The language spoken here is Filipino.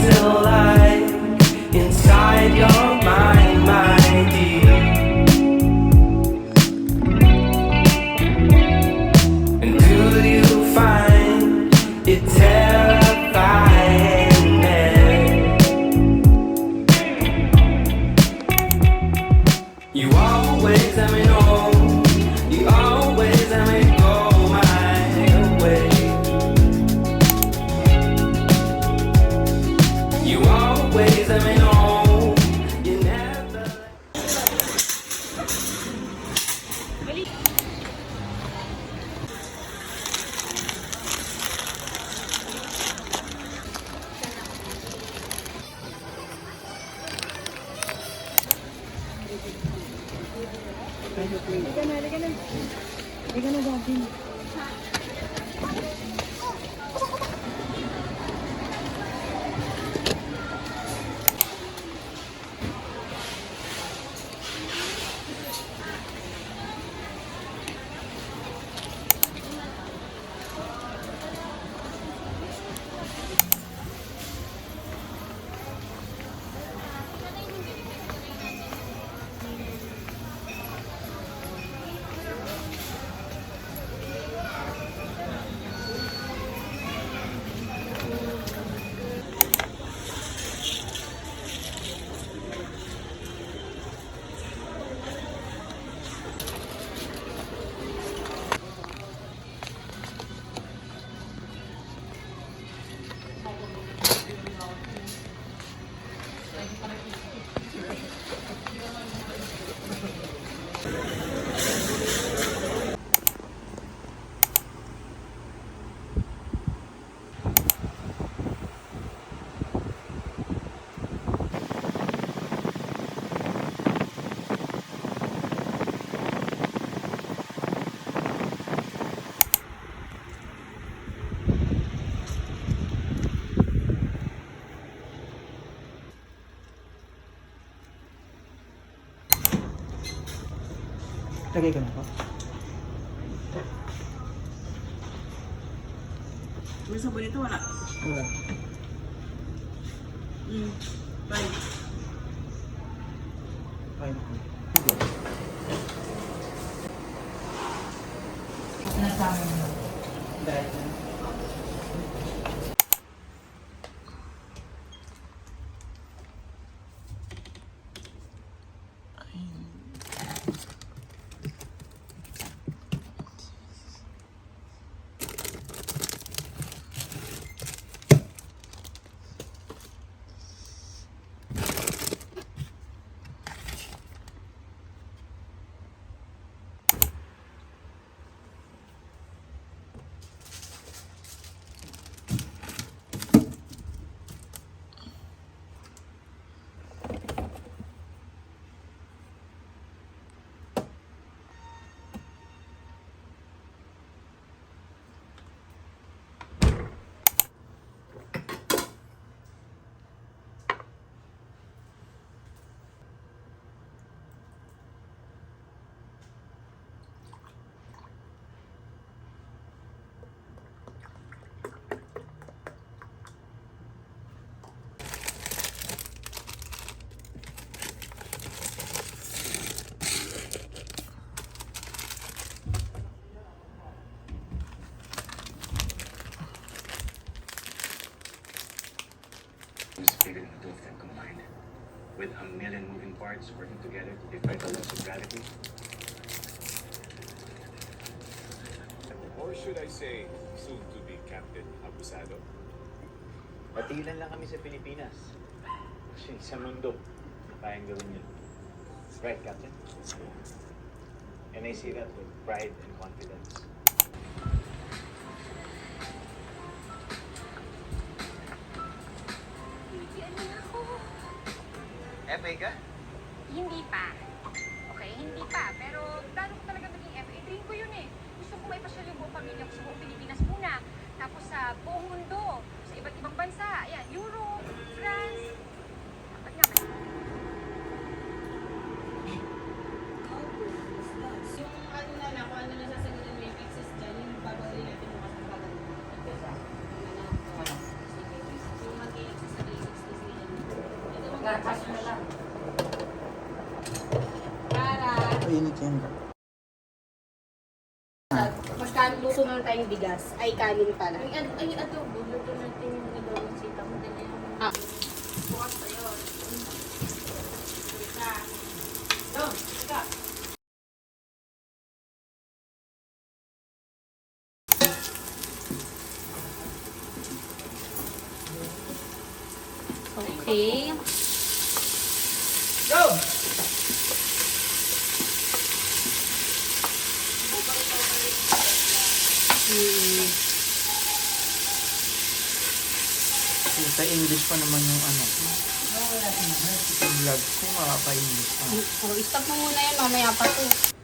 feel like inside your mind, my dear? And do you find it terrifying there? You always let me know, you always let me go my way. You always let me know, you never Liga na dati. Lagay ko na po. May sabon ito, wala. Wala. Bye. Kaya na po. Nasama mo. Dahil na. is bigger than the two of them combined. With a million moving parts working together to defy the laws of gravity. Or should I say, soon to be Captain Abusado? Patilan lang kami sa Pilipinas. Kasi sa mundo, kayang gawin yun. Right, Captain? And I see that with pride and confidence. FA ka? Hindi pa. Okay, hindi pa. Pero plano ko talaga maging FA. Dream ko yun eh. Gusto ko may pasyal yung buong pamilya ko sa buong Pilipinas muna. Tapos sa buong mundo. Sa iba't ibang bansa. Ayan, Europe, France. Dapat nga may... Yung ano na lang, kung ano na sasagutin mo yung excess dyan, yung babawin natin bukas ng babawin. Yung mag-i-excess sa basics Yan ba? Magkaluto na tayong bigas. Ay, kanin pala. Ay, adobo. Luto natin yung adobong sita mo. Dala yung bukas pa yun. Isa. Dong, ika. Okay. Sa English pa naman yung ano ko. Yung vlog ko, makaka-English pa. So, stop mo muna yan. Mamaya pa to.